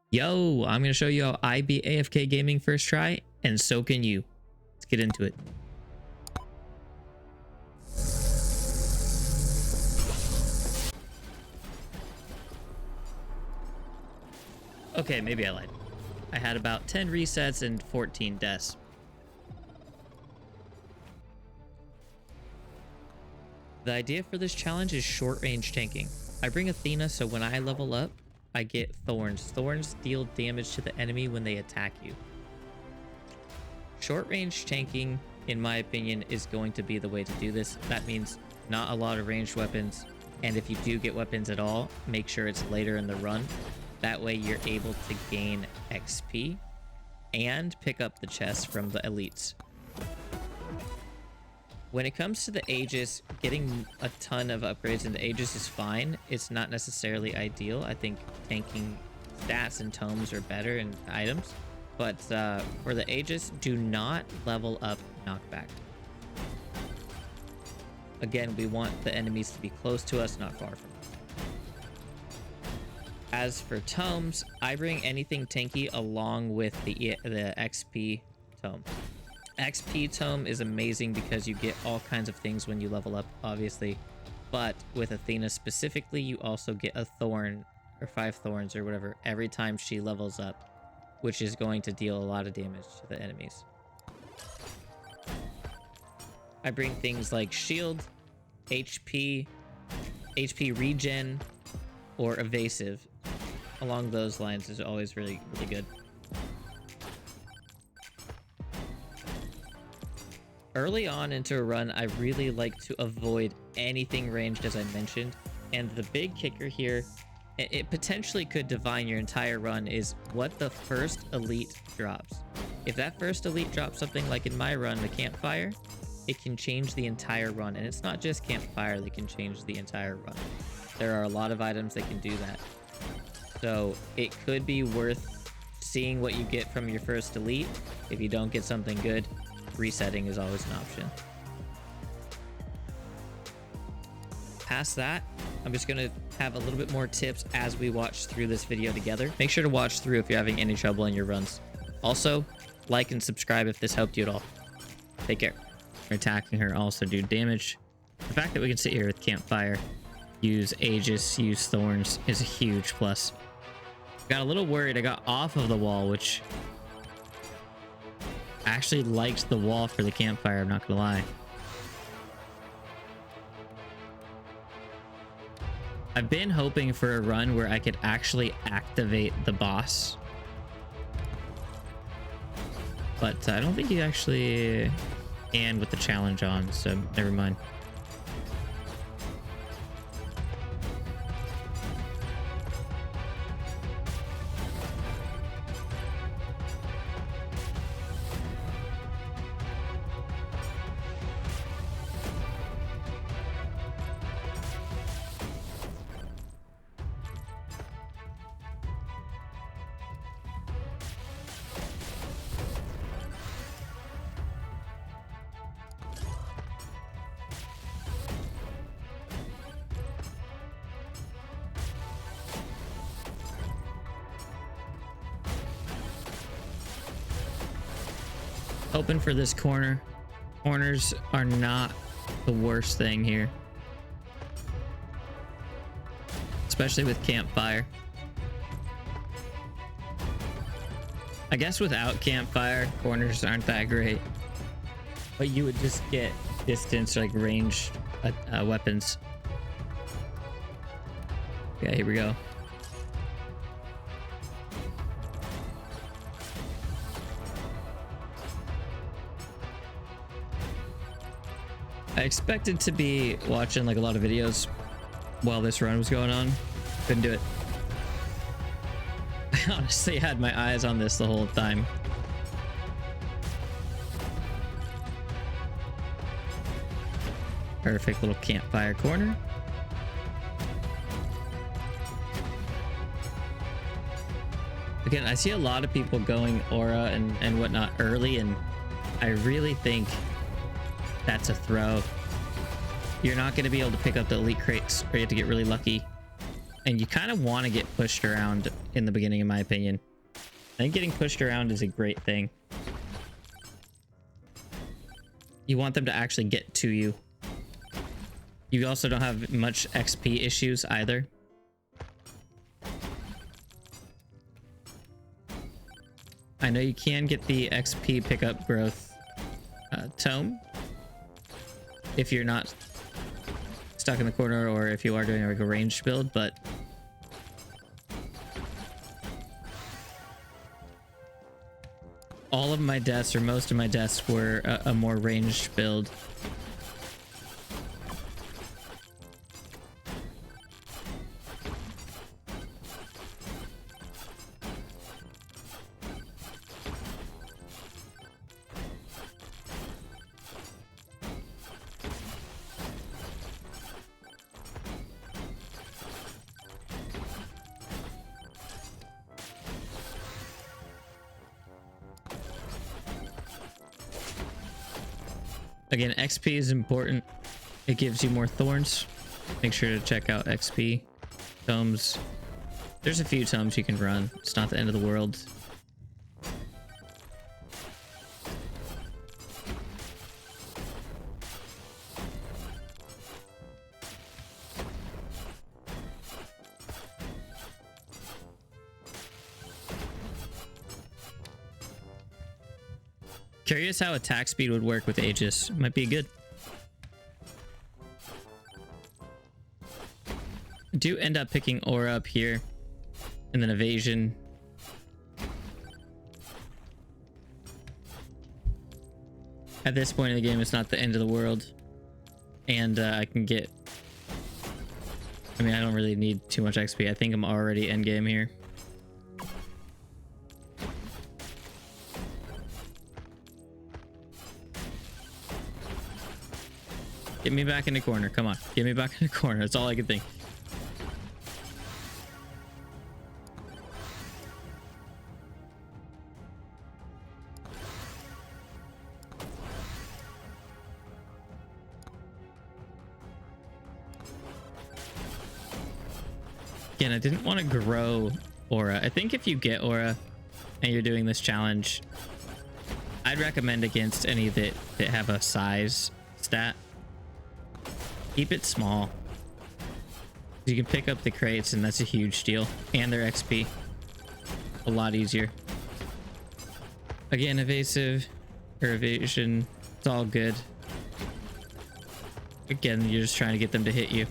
Yo, I'm going to show you how I beat AFK Gaming first try, and so can you. Let's get into it. Okay, maybe I lied. I had about 10 resets and 14 deaths. The idea for this challenge is short range tanking. I bring Athena so when I level up, I get thorns. Thorns deal damage to the enemy when they attack you. Short range tanking, in my opinion, is going to be the way to do this. That means not a lot of ranged weapons, and if you do get weapons at all, make sure it's later in the run. That way you're able to gain XP and pick up the chests from the elites. When it comes to the Aegis, getting a ton of upgrades into Aegis is fine. It's not necessarily ideal. I think tanking stats and tomes are better in items. But for the Aegis, do not level up knockback. Again, we want the enemies to be close to us, not far from us. As for tomes, I bring anything tanky along with the XP tome. XP tome is amazing because you get all kinds of things when you level up, obviously. But with Athena specifically, you also get a thorn or 5 thorns or whatever every time she levels up, which is going to deal a lot of damage to the enemies. I bring things like shield, HP regen, or evasive. Along those lines is always really good. Early on into a run, I really like to avoid anything ranged, as I mentioned. And the big kicker here, it potentially could divine your entire run, is what the first elite drops. If that first elite drops something like in my run, the campfire, it can change the entire run. And it's not just campfire that can change the entire run. There are a lot of items that can do that. So it could be worth seeing what you get from your first elite. If you don't get something good, resetting is always an option. Past that, I'm just going to have a little bit more tips as we watch through this video together. Make sure to watch through if you're having any trouble in your runs. Also, like and subscribe if this helped you at all. Take care. Attacking her also do damage. The fact that we can sit here with campfire, use Aegis, use thorns is a huge plus. Got a little worried. I got off of the wall, which I actually liked the wall for the campfire, I'm not gonna lie. I've been hoping for a run where I could actually activate the boss, but I don't think you actually can with the challenge on, so never mind. Hoping for this corner. Corners are not the worst thing here, especially with campfire. I guess without campfire, corners aren't that great, but you would just get distance, like ranged weapons. Yeah, here we go. I expected to be watching like a lot of videos while this run was going on. Couldn't do it. I honestly had my eyes on this the whole time. Perfect little campfire corner. Again, I see a lot of people going aura and whatnot early, and I really think that's a throw. You're not going to be able to pick up the elite crates, or you have to get really lucky. And you kind of want to get pushed around in the beginning, in my opinion. I think getting pushed around is a great thing. You want them to actually get to you. You also don't have much XP issues either. I know you can get the XP pickup growth tome if you're not stuck in the corner or if you are doing like a ranged build, but all of my deaths, or most of my deaths, were a more ranged build. Again, XP is important. It gives you more thorns. Make sure to check out XP. Tomes. There's a few tomes you can run. It's not the end of the world. Curious how attack speed would work with Aegis. Might be good. I do end up picking Aura up here. And then Evasion. At this point in the game, it's not the end of the world. And I can get... I mean, I don't really need too much XP. I think I'm already endgame here. Get me back in the corner. Come on. Get me back in the corner. That's all I can think. Again, I didn't want to grow Aura. I think if you get Aura and you're doing this challenge, I'd recommend against any that have a size stat. Keep it small. You can pick up the crates, and that's a huge deal. And their XP. A lot easier. Again, evasive or evasion. It's all good. Again, you're just trying to get them to hit you.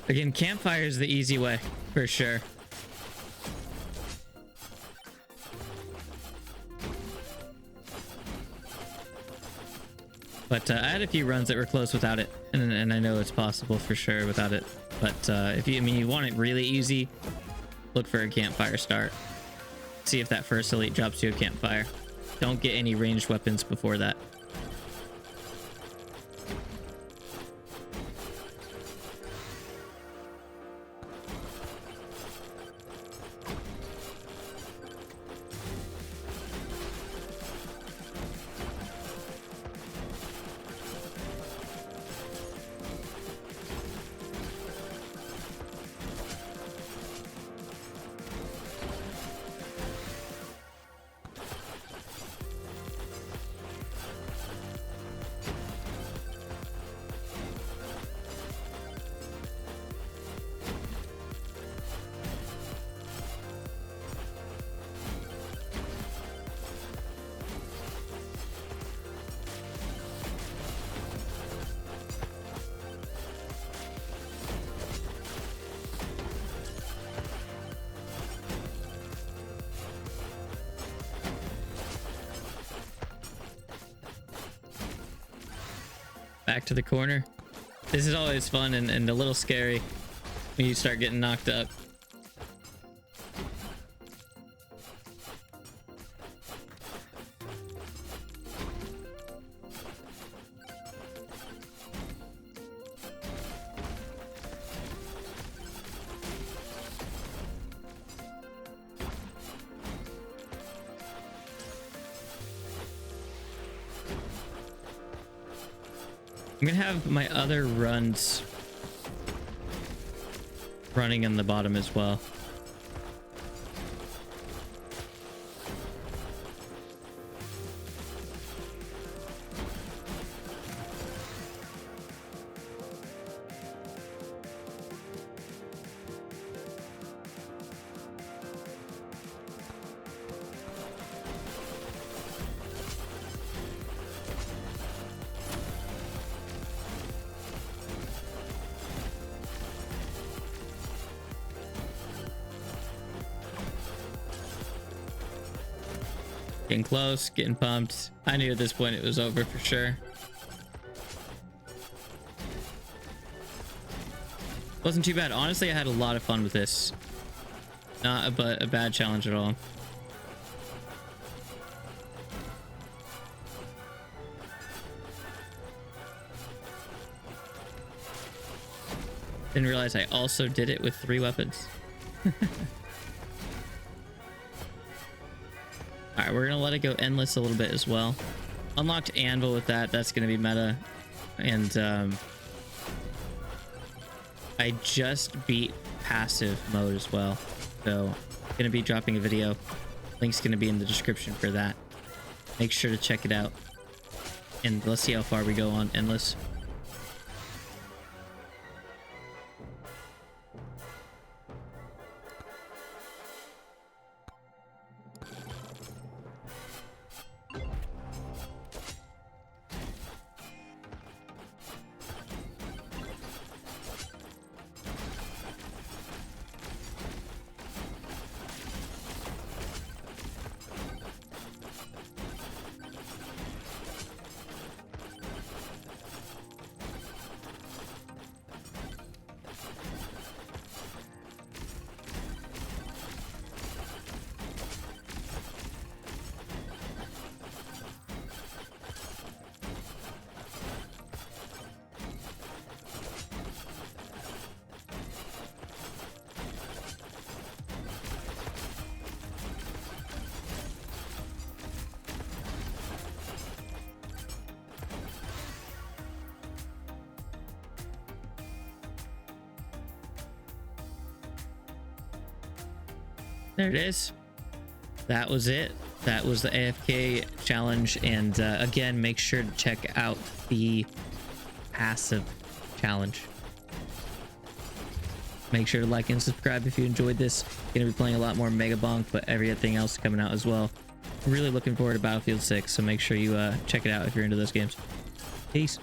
Again, campfire is the easy way, for sure. But I had a few runs that were close without it, and I know it's possible for sure without it. But if you, I mean, you want it really easy, look for a campfire start. See if that first elite drops you a campfire. Don't get any ranged weapons before that. back to the corner. This is always fun and a little scary when you start getting knocked up. I'm gonna have my other runs running in the bottom as well. Getting close, getting pumped. I knew at this point it was over for sure. Wasn't too bad. Honestly, I had a lot of fun with this. Not a bad challenge at all. Didn't realize I also did it with 3 weapons. All right, we're gonna let it go endless a little bit as well. Unlocked anvil with that. That's gonna be meta. And I just beat passive mode as well, so gonna be dropping a video. Link's gonna be in the description for that. Make sure to check it out. And let's see how far we go on endless. There it is. That was it. That was the AFK challenge. And again, make sure to check out the passive challenge. Make sure to like and subscribe if you enjoyed this. Gonna be playing a lot more MegaBonk, but everything else coming out as well. Really looking forward to Battlefield 6, so make sure you check it out if you're into those games. Peace.